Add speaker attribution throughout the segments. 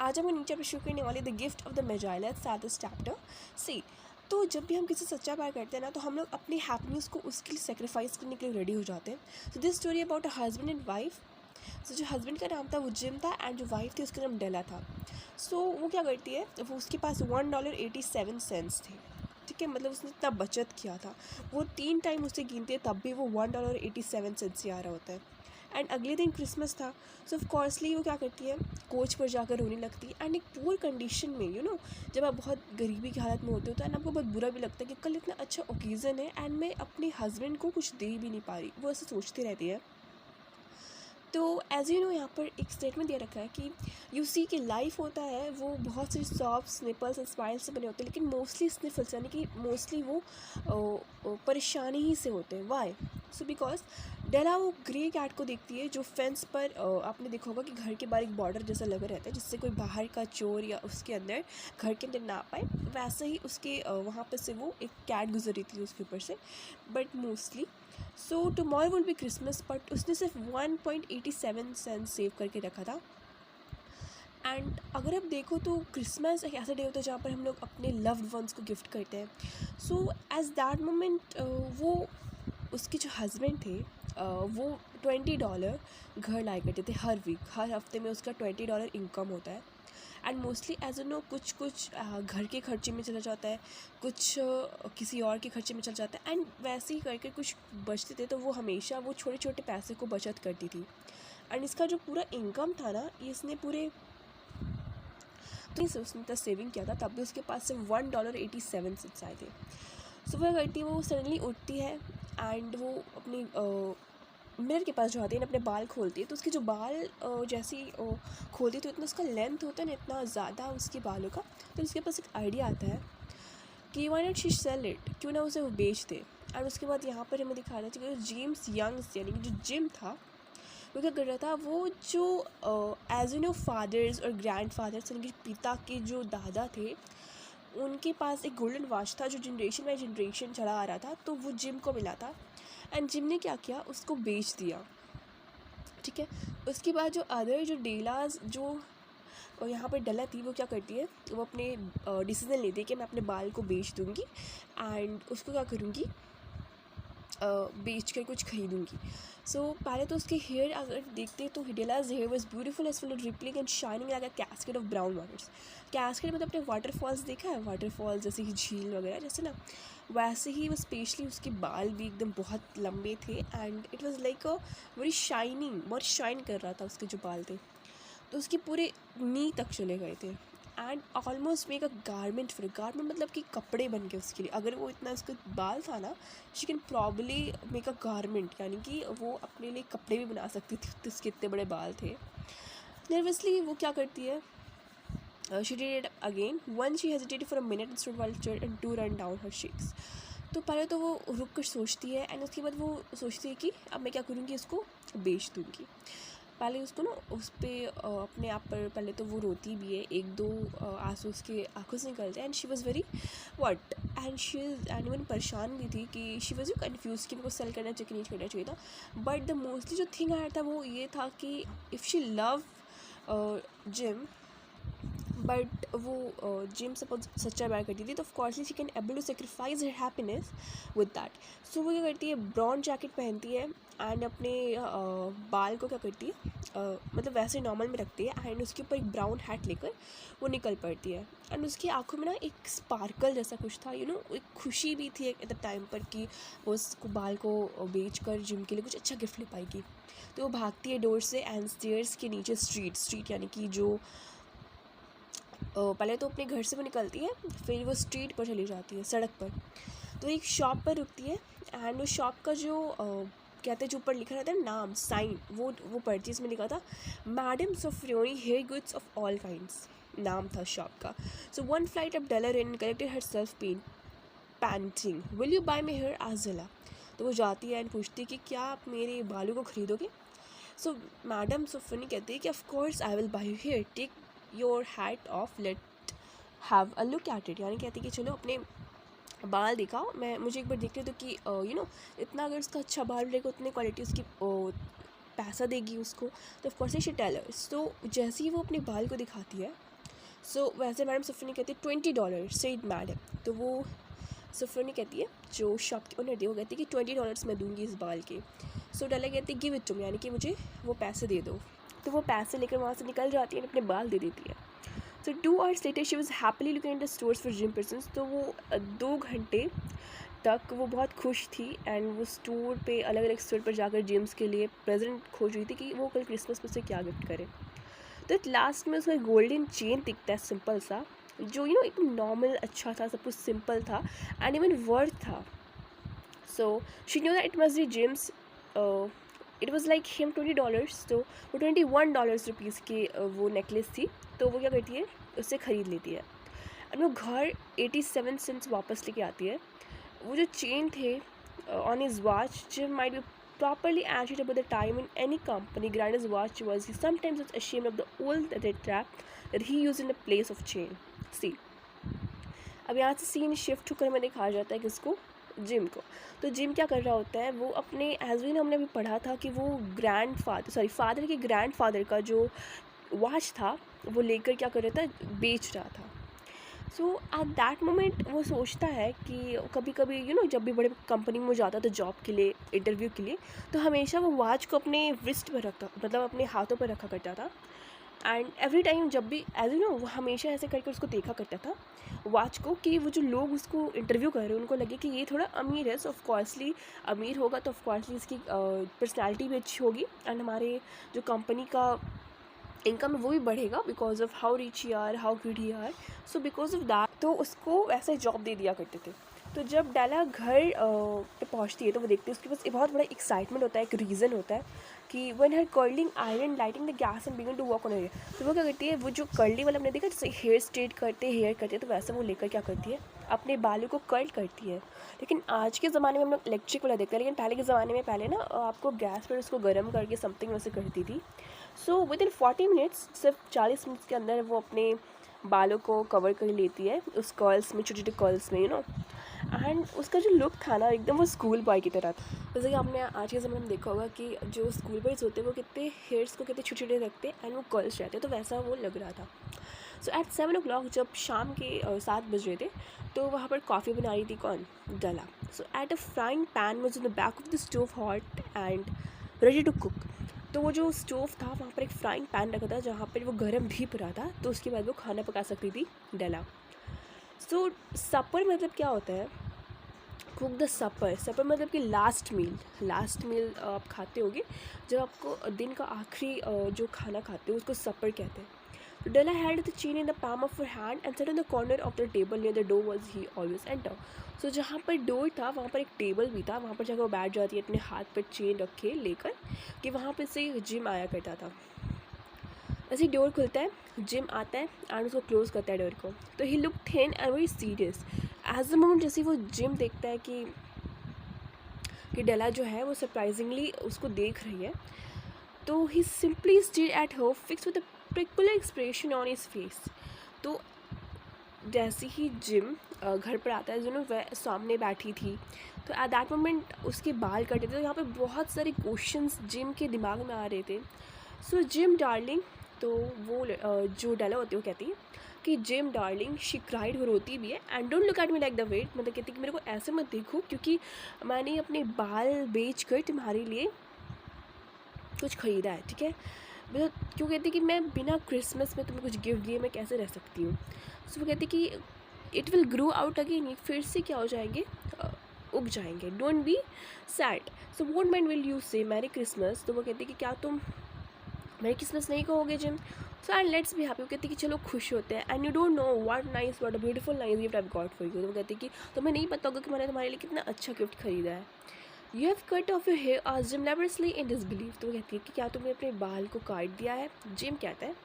Speaker 1: आज हम नीचे पे शुरू करने वाले the gift of the Magi. Let's start this chapter. See, तो जब भी हम किसी से सच्चा प्यार करते हैं ना, तो हम लोग अपनी हैप्पीनेस को उसके लिए सेक्रीफाइस करने के लिए रेडी हो जाते हैं। So this story about a husband and wife. So जो हस्बैंड का नाम था वो जिम था, एंड जो वाइफ थी उसका नाम डेला था। सो वो क्या करती है, वो उसके पास $1.87 थे। ठीक है, मतलब उसने इतना बचत किया था। वो 3 टाइम उसे गिनती है तब भी वो $1.87 ही आ रहा होता है। एंड अगले दिन क्रिसमस था। सो ऑफ कोर्सली वो क्या करती है, कोच पर जाकर रोने लगती है। एंड एक पुअर कंडीशन में जब आप बहुत गरीबी की हालत में होते हो तो एंड आपको बहुत बुरा भी लगता है कि कल इतना अच्छा ओकेज़न है एंड मैं अपने हस्बैंड को कुछ दे भी नहीं पा रही, वो ऐसे सोचती रहती है। तो एज यू नो, यहाँ पर एक स्टेटमेंट दे रखा है कि यू सी कि लाइफ होता है वो बहुत से सॉफ्ट स्निपल्स एंड स्माइल्स से बने होते हैं, लेकिन मोस्टली स्निफल्स यानी कि मोस्टली वो परेशानी ही से होते हैं। वाई? सो बिकॉज डेला वो ग्रे कैट को देखती है जो फेंस पर आपने देखा होगा कि घर के बाहर एक बॉर्डर जैसा लगा रहता है जिससे कोई बाहर का चोर या उसके अंदर घर के अंदर ना आ पाए। वैसे ही उसके वहाँ पर से वो एक कैट गुजर रही थी उसके ऊपर से, but mostly. So tomorrow will be Christmas, but उसने सिर्फ 1.87 सेव करके रखा था। एंड अगर आप देखो तो क्रिसमस एक ऐसा डे होता है जहाँ पर हम लोग अपने लव्ड वंस को गिफ्ट करते हैं। सो एज दैट मोमेंट वो उसके जो हस्बैंड थे वो $20 घर लाया करते थे हर वीक, हर हफ्ते में उसका $20 इनकम होता है। And mostly as a no कुछ कुछ घर के खर्चे में चला जाता है, कुछ किसी और के खर्चे में चला जाता है, एंड वैसे ही करके कुछ बचते थे तो वो हमेशा वो छोटे छोटे पैसे को बचत करती थी। एंड इसका जो पूरा इनकम था ना, ये इसने पूरे तो इसे उसने इतना सेविंग किया था, तब भी उसके पास सिर्फ $1.87 आए थे। सो वह करती वो सडनली उठती है एंड वो अपनी मिरर के पास जो आती है अपने बाल खोलती है, तो उसके जो बाल जैसे ही खोलती है तो इतना उसका लेंथ होता है ना, इतना ज़्यादा उसके बालों का। तो उसके पास एक आइडिया आता है कि why not she sell it, क्यों ना उसे वो बेच दे। और उसके बाद यहाँ पर हमें दिखाना चाहिए जेम्स यंग्स यानी कि जो जिम था वो क्या कर रहा था, वो जो एज यू नो फादर्स और ग्रैंड फादर्स यानी कि पिता के जो दादा थे उनके पास एक गोल्डन वॉच था जो जनरेशन बाई जनरेशन चला आ रहा था, तो वो जिम को मिला था। एंड जिम ने क्या किया, उसको बेच दिया। ठीक है, उसके बाद जो अदर जो डेलाज जो और यहाँ पर डला थी, वो क्या करती है, वो अपने डिसीजन लेती है कि मैं अपने बाल को बेच दूँगी एंड उसको क्या करूँगी, बेच कर कुछ खरीदूँगी। सो पहले तो उसके हेयर अगर देखते तो Della's hair was beautiful as full rippling and shining like a cascade of brown waters. Cascade मतलब अपने वाटरफॉल्स देखा है, वाटरफॉल्स जैसे कि झील वगैरह जैसे ना, वैसे ही वो स्पेशली उसके बाल भी एकदम बहुत लंबे थे and it was like a very shining, बहुत शाइन कर रहा था उसके जो बाल थे, तो उसके पूरे नी तक चले गए थे। And almost make a garment for garment मतलब कि कपड़े बन के उसके लिए, अगर वो इतना उसका बाल था ना, she can probably make a garment यानी कि वो अपने लिए कपड़े भी बना सकती थी, उसके इतने बड़े बाल थे। नर्वसली वो क्या करती है, she did it again one she hesitated for a minute and stood while and to run down her shakes. तो पहले तो वो रुक कर सोचती है एंड उसके बाद वो सोचती है कि अब मैं क्या करूँगी, इसको बेच दूँगी। पहले उसको ना उस पर अपने आप पर पहले तो वो रोती भी है, एक दो आंसू उसके आंखों से निकलते हैं and she was very what and she and one परेशान भी थी कि शी वॉज यू कन्फ्यूज कि मेरे को सेल करना चाहिए कि नहीं करना चाहिए था। बट द मोस्टली जो थिंग आया था वो ये था कि if she love Jim, but वो जिम सपोज सच्चा प्यार करती थी तो of coursely she can able to sacrifice her happiness with that. So वो क्या करती है, ब्राउन जैकेट पहनती है एंड अपने बाल को क्या करती है, मतलब वैसे नॉर्मल में रखती है एंड उसके ऊपर एक ब्राउन हैट लेकर वो निकल पड़ती है। एंड उसकी आंखों में ना एक स्पार्कल जैसा कुछ था, एक खुशी भी थी एट द टाइम पर कि वो उसको बाल को बेच कर जिम के लिए कुछ अच्छा गिफ्ट ले पाएगी। तो वो भागती है डोर से एंड स्टेयर्स के नीचे स्ट्रीट यानी कि जो पहले तो अपने घर से वो निकलती है, फिर वो स्ट्रीट पर चली जाती है, सड़क पर। तो एक शॉप पर रुकती है एंड उस शॉप का जो कहते हैं जो ऊपर लिखा रहता है नाम साइन, वो पढ़ती है, इसमें लिखा था madam Sofronie hair goods of all kinds, नाम था शॉप का। So one flight of Della in collected herself panting will you buy my hair आजला। तो वो जाती है एंड पूछती है कि क्या आप मेरे बालों को खरीदोगे। सो मैडम सोफ्रियोनी कहती है कि of course I will buy you hair, take your hat off, let have a look at it, यानी कहती है कि चलो अपने बाल दिखाओ, मुझे एक बार देख रहे तो कि इतना अगर उसका अच्छा बाल रहेगा उतनी क्वालिटी उसकी पैसा देगी उसको। तो ऑफकोर्स शी टेलर्स, तो जैसे ही वो अपने बाल को दिखाती है सो वैसे मैडम सफ़रनी कहती है $20 सेड मैडम। तो वो सफ़रनी कहती है जो शॉप की ओनर थी वो कहती है कि $20 मैं दूंगी इस बाल के। सो डेला कहती है गिव इट टू मी, यानी कि मुझे वो पैसे दे दो। तो वो पैसे लेकर वहाँ से निकल जाती है और अपने बाल दे देती है। सो 2 hours later she was happily looking at the stores for gym persons. तो वो 2 घंटे तक वो बहुत खुश थी एंड वो स्टोर पे अलग अलग स्टोर पर जाकर जिम्स के लिए प्रेजेंट खोज रही थी कि वो कल क्रिसमस में उसे क्या गिफ्ट करे। तो लास्ट में उसका गोल्डन चेन दिखता है सिंपल सा, जो एकदम नॉर्मल अच्छा था, सब कुछ सिंपल था एंड इवन वर्थ था। So she knew that it must be Jim's. It was like him $20। तो वो $21 की वो नेकलेस थी। तो वो क्या करती है, उससे ख़रीद लेती है और वो घर 87 सेंट्स वापस लेके आती है। वो जो चेन थे on his watch, gym might be properly answered about the time in any company grind his watch was he sometimes was ashamed of the old trap that he used in the place of chain. See, अब यहाँ से scene shift होकर हमें दिखाया जाता है किसको, gym को। तो जिम क्या कर रहा होता है, वो अपने एज वी हमने अभी पढ़ा था कि वो फादर के ग्रैंडफादर का जो वॉच था वो लेकर क्या कर रहा था, बेच रहा था। सो एट दैट मोमेंट वो सोचता है कि कभी कभी जब भी बड़े कंपनी में जाता था जॉब के लिए, इंटरव्यू के लिए, तो हमेशा वो वॉच को अपने रिस्ट पर रखता, मतलब अपने हाथों पर रखा करता था। एंड एवरी टाइम जब भी एज वो हमेशा ऐसे करके उसको देखा करता था वॉच को, कि वो जो लोग उसको इंटरव्यू कर रहे हैं उनको लगे कि ये थोड़ा अमीर है। सो ऑफकोर्सली अमीर होगा तो ऑफकोर्सली इसकी पर्सनैलिटी भी अच्छी होगी एंड हमारे जो कंपनी का इनकम है वो भी बढ़ेगा because of how rich he are, how good he are. So because of that तो उसको वैसे जॉब दे दिया करते थे। तो जब डेला घर पे पहुंचती है तो वो देखती है उसके पास एक बहुत बड़ा एक्साइटमेंट होता है, एक रीज़न होता है कि when her curling iron lighting the gas and began to walk on hair. तो वो क्या करती है, वो जो कर्ली वाला हमने देखा जैसे हेयर स्ट्रेट करते हेयर करते हैं, तो वैसे वो लेकर क्या करती है, अपने बालों को कर्ल करती है। लेकिन आज के ज़माने में हम लोग इलेक्ट्रिक वाला देखते हैं, लेकिन पहले के ज़माने में पहले ना आपको गैस पर उसको गर्म करके समथिंग वैसे करती थी। सो विद इन 40 मिनट्स, सिर्फ 40 मिनट्स के अंदर वो अपने बालों को कवर कर लेती है उस कर्ल्स में, छोटे छोटे कर्ल्स में एंड उसका जो लुक था ना एकदम वो स्कूल बॉय की तरह था। जैसे कि आपने आज के ज़माने में देखा होगा कि जो स्कूल बॉयज़ होते हैं वो कितने हेयर्स को कितने छोटे छोटे रखते हैं एंड वो कर्ल्स रहते हैं, तो वैसा वो लग रहा था। सो एट 7 o'clock जब शाम के 7 बज रहे थे तो वहाँ पर कॉफ़ी बना रही थी कौन, Della. So at a frying pan was in the back of the stove hot and ready to cook. तो वो जो स्टोव था वहाँ पर एक फ्राइंग पैन रखा था जहाँ पर वो गर्म धीप रहा था, तो उसके बाद वो खाना पका सकती थी डेला। सो सपर मतलब क्या होता है, कुक द सपर। सपर मतलब कि लास्ट मील आप खाते होगे जब आपको दिन का आखिरी जो खाना खाते हो उसको सपर कहते हैं। तो Della had the chain in the palm of her hand and sat on the corner of the table near the door was he always enter. सो जहाँ पर डोर था वहाँ पर एक टेबल भी था, वहाँ पर जाकर वो बैठ जाती है अपने हाथ पर चेन रखे लेकर, कि वहाँ पर से जिम आया करता था। ऐसे डोर खुलता है, जिम आता है एंड उसको क्लोज़ करता है डोर को। तो he look thin and very serious as the moment. जैसे वो जिम देखता है कि डेला जो है वो सरप्राइजिंगली उसको देख रही है, तो he simply stared at her fix with a particular expression on his face. तो जैसे ही जिम घर पर आता है, वह सामने बैठी थी, तो एट दैट मोमेंट उसके बाल कटे थे। तो यहाँ पे बहुत सारे क्वेश्चंस जिम के दिमाग में आ रहे थे। सो जिम डार्लिंग, तो वो जो डेला होती है वो कहती है कि जिम डार्लिंग, शी क्राइड, वो रोती भी है, and don't look at me like the wait, मतलब कहती है कि मेरे को ऐसे मत देखो क्योंकि मैंने अपने बाल बेच कर तुम्हारे लिए कुछ ख़रीदा है, ठीक है। मतलब क्यों कहती कि मैं बिना क्रिसमस में तुम्हें कुछ गिफ्ट दिए मैं कैसे रह सकती हूँ। सो वो कहती कि it will grow out again, ये फिर से क्या हो जाएंगे, उग जाएंगे। Don't be sad, so vote mind will you से मैरी क्रिसमस। तो वो कहती कि क्या तुम मैरी क्रिसमस नहीं कहोगे gym. So and let's be happy, वो कहती कि चलो खुश होते हैं। And you don't know what a beautiful nice gift I got for you. तो वो कहती कि तुम्हें नहीं पता होगा कि मैंने तुम्हारे लिए कितना अच्छा गिफ्ट खरीदा है। You have cut off your hair आज जिम लेबरसली इन डिसबिलीव। तो वो कहती है कि क्या तुमने अपने बाल को काट दिया है। जिम कहता है,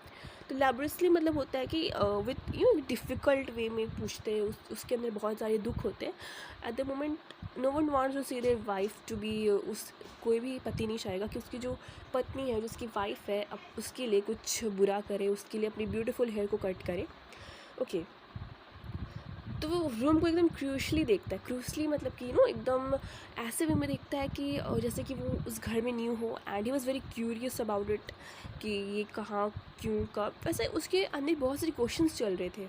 Speaker 1: तो लेबरसली मतलब होता है कि विद डिफ़िकल्ट वे में पूछते हैं, उसके अंदर बहुत सारे दुख होते हैं। At the moment no one wants to see their wife to be, उस कोई भी पति नहीं चाहेगा कि उसकी जो पत्नी है, जो उसकी वाइफ है, अब उसके लिए कुछ बुरा करे, उसके लिए अपनी ब्यूटीफुल हेयर को कट करे। ओके, तो वो रूम को एकदम क्रूशली देखता है, क्रूशली मतलब कि एकदम ऐसे वे में देखता है कि जैसे कि वो उस घर में न्यू हो, and he was very curious about it कि ये कहाँ, क्यों, कब। वैसे उसके अंदर बहुत सारे क्वेश्चंस चल रहे थे।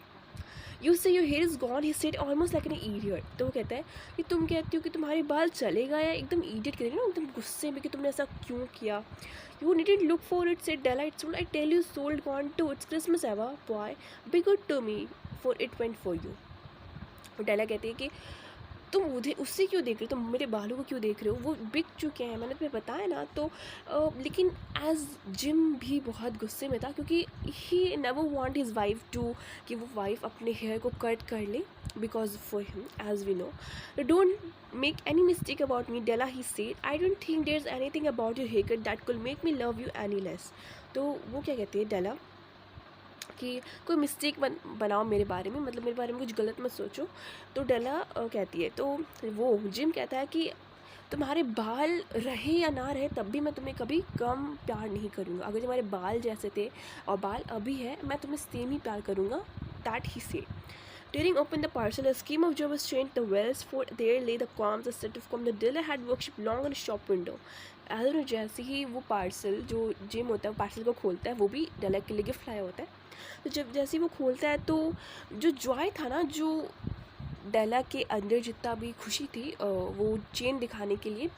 Speaker 1: यू से your here is gone, he said almost like an idiot. तो वो कहता है कि तुम कहती हो कि तुम्हारे बाल चले गए, या एकदम इडियट कहते हैं एकदम गुस्से में कि तुमने ऐसा क्यों किया। You needed look for it, said Della, it's I tell you sold gone too, it's Christmas ever boy, be good to me for it went for you. और डेला कहती है कि तुम मुझे उससे क्यों देख रहे हो, तुम मेरे बालों को क्यों देख रहे हो, वो बिक चुके हैं, मैंने तुम्हें बताया ना। तो लेकिन एज जिम भी बहुत गुस्से में था, क्योंकि he never want his wife to, कि वो वाइफ अपने हेयर को कट कर ले, because for him as we know, don't make any mistake about me Della, he said, I don't think there is anything about your hair cut that could make me love you any less. तो वो क्या कहती है डेला कि कोई mistake बनाओ मेरे बारे में, मतलब मेरे बारे में कुछ गलत मत सोचो। तो डेला कहती है, तो वो जिम कहता है कि तुम्हारे बाल रहे या ना रहे तब भी मैं तुम्हें कभी कम प्यार नहीं करूँगा। अगर तुम्हारे बाल जैसे थे और बाल अभी है, मैं तुम्हें सेम ही प्यार करूँगा। दैट ही से Tearing open the parcel, a scheme of joy was changed the wells, for there lay the calms, a set of calm the dealer had worshipped long on a shop window. As जैसे ही वो parcel, जो Jim होता है वो parcel को खोलता है, वो भी डेला के लिए गिफ्ट लाया होता है। तो जब जैसे ही वो खोलता है, तो जो जॉय था ना, जो डेला के अंदर जितना भी खुशी थी वो चेन दिखाने के लिए,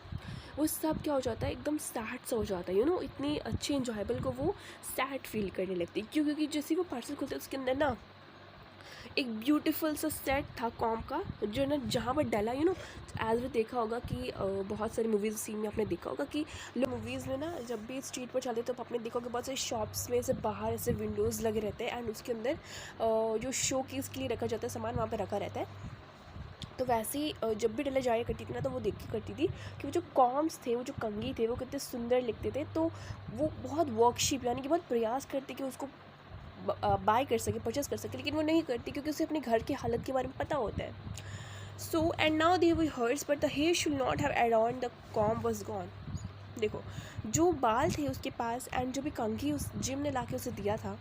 Speaker 1: वो सब क्या हो जाता है, एकदम सैड सा हो जाता है। इतनी अच्छी इंजॉयबल को वो सैड फील करने लगती है। क्यों? क्योंकि जैसे ही वो पार्सल खोलता है, उसके अंदर ना एक ब्यूटीफुल सा सेट था कॉम का, जो ना जहाँ पर डेला एज वे देखा होगा कि बहुत सारी मूवीज़ सीन में आपने देखा होगा कि लोग मूवीज़ में ना जब भी स्ट्रीट पर चलते तो आपने देखा होगा बहुत सारे शॉप्स में ऐसे बाहर ऐसे विंडोज़ लगे रहते हैं, एंड उसके अंदर जो शो केस के लिए रखा जाता है सामान, वहाँ पर रखा रहता है। तो वैसे ही जब भी डेला जाया करती थी ना, तो वो देख के करती थी कि वो जो कॉम्स थे, वो जो कंघी थे, वो कितने सुंदर लिखते थे। तो वो बहुत वर्कशिप यानी कि बहुत प्रयास करती कि उसको बाय कर सके, परचेस कर सके, लेकिन वो नहीं करती क्योंकि उसे अपने घर की हालत के बारे में पता होता है। So and now they were hurts but the hair should not have adorn the comb was gone. देखो, जो बाल थे उसके पास एंड जो भी कंघी उस जिम ने लाके उसे दिया था,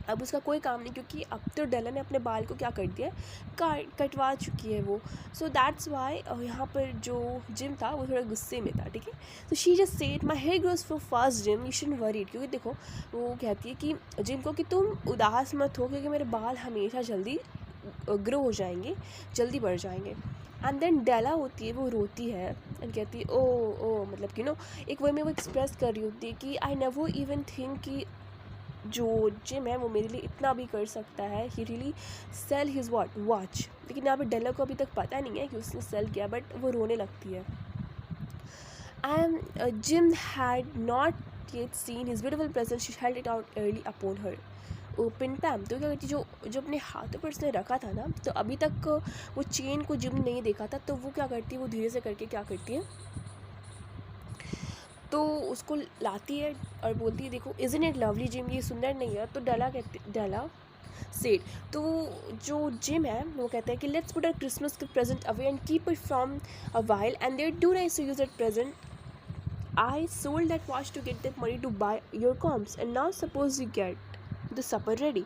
Speaker 1: अब उसका कोई काम नहीं, क्योंकि अब तो डेला ने अपने बाल को क्या कर दिया, कटवा चुकी है वो। सो दैट्स वाई यहाँ पर जो जिम था वो थोड़ा गुस्से में था, ठीक है। तो she just said my hair grows for fast Jim, you shouldn't worry it. क्योंकि देखो, वो कहती है कि जिम को कि तुम उदास मत हो, क्योंकि मेरे बाल हमेशा जल्दी ग्रो हो जाएंगे, जल्दी बढ़ जाएंगे। एंड देन डेला होती है, वो रोती है एंड कहती है ओ मतलब कि एक वे में वो एक्सप्रेस कर रही होती है कि आई नेवर इवन थिंक कि जो जिम है वो मेरे लिए इतना भी कर सकता है। He really sell his watch. लेकिन यहाँ पे डेला को अभी तक पता नहीं है कि उसने सेल किया, बट वो रोने लगती है। And Jim had not yet seen his beautiful presence, she held it out early upon her open palm. तो क्या करती, जो अपने हाथों पर उसने रखा था ना, तो अभी तक वो चेन को जिम नहीं देखा था, तो वो क्या करती है, वो धीरे से करके क्या करती है, तो उसको लाती है और बोलती है, देखो इज़न्ट इट लवली जिम, ये सुंदर नहीं है। तो डेला सेड, तो जो जिम है वो कहता है कि let's put a Christmas present away and keep it from a while and there do nice to use that present, I sold that watch to get that money to buy your combs and now suppose you get the supper ready.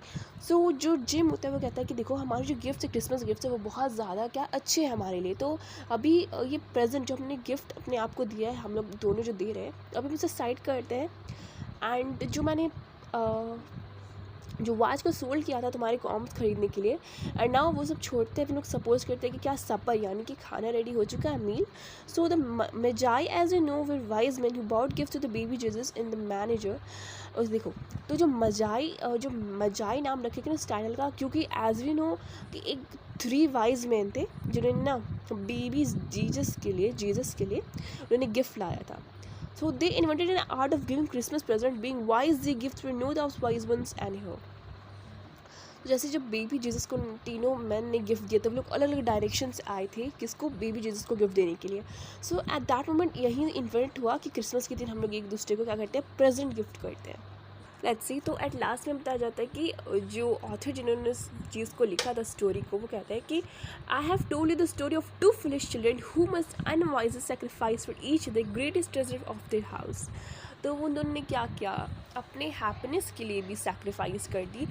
Speaker 1: So जो Jim होता है वो कहता है कि देखो, हमारे जो गिफ्ट है, क्रिसमस गिफ्ट है, वो बहुत ज़्यादा क्या अच्छे हैं हमारे लिए। तो अभी ये प्रेजेंट जो हमने गिफ्ट अपने आप को दिया है, हम लोग दोनों जो दे रहे हैं, अभी हम उसे साइड करते हैं। एंड जो मैंने जो वॉच को सोल्ड किया था तुम्हारे कॉम्स खरीदने के लिए, एंड नाउ वो सब छोड़ते हैं, फिर लोग सपोज करते हैं कि क्या सपर यानी कि खाना रेडी हो चुका है, meal. So the Magi as you know were wise man who bought gift to the baby Jesus in the manager. और देखो, तो जो मजाई नाम रखे थे ना स्टाइल का, क्योंकि एज वी नो कि एक 3 वाइज मैन थे जिन्होंने ना बेबी जीसस के लिए उन्होंने गिफ्ट लाया था। So they invented an art of giving Christmas present, being wise the gifts were no those wise ones anyhow. जैसे जब बेबी जीसस को तीनों मैन ने गिफ्ट दिया, तो वो लोग अलग अलग डायरेक्शन से आए थे किसको, बेबी जीसस को गिफ्ट देने के लिए। सो एट दैट मोमेंट यही इन्वेंट हुआ कि क्रिसमस के दिन हम लोग एक दूसरे को क्या करते हैं, प्रेजेंट गिफ्ट करते हैं। लेट्स सी, तो एट लास्ट में बताया जाता है कि जो ऑथर जिन्होंने इस चीज़ को लिखा था स्टोरी को, वो कहता है कि I have told you the story of 2 foolish children who must unwisely sacrifice for each the greatest treasure of their house। तो उन्होंने क्या किया, अपने हैप्पीनेस के लिए भी सैक्रिफाइस कर दी,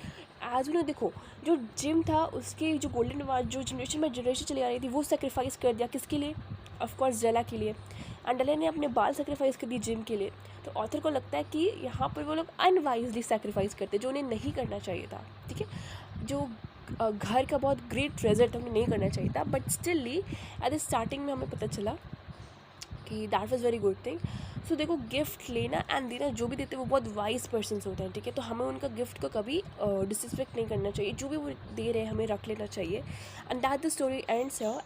Speaker 1: एज यू नो देखो, जो जिम था उसके जो गोल्डन वार जो जनरेशन में जनरेशन चली आ रही थी वो सेक्रीफाइस कर दिया किसके लिए, ऑफकोर्स डेला के लिए। एंड डेला ने अपने बाल सेक्रीफाइस कर दिए जिम के लिए। तो ऑथर को लगता है कि यहाँ पर वो लोग अनवाइजली सेक्रीफाइस करते जो उन्हें नहीं करना चाहिए था, ठीक है। जो घर का बहुत ग्रेट ट्रेजर था उन्हें नहीं करना चाहिए था, but stilly at the starting में हमें पता चला कि that was very good thing. So देखो, गिफ्ट लेना एंड देना जो भी देते हैं वो बहुत वाइज पर्सनस होते हैं, ठीक है। तो हमें उनका गिफ्ट को कभी डिसरिस्पेक्ट नहीं करना चाहिए, जो भी वो दे रहे हैं हमें रख लेना चाहिए। And that the story ends here.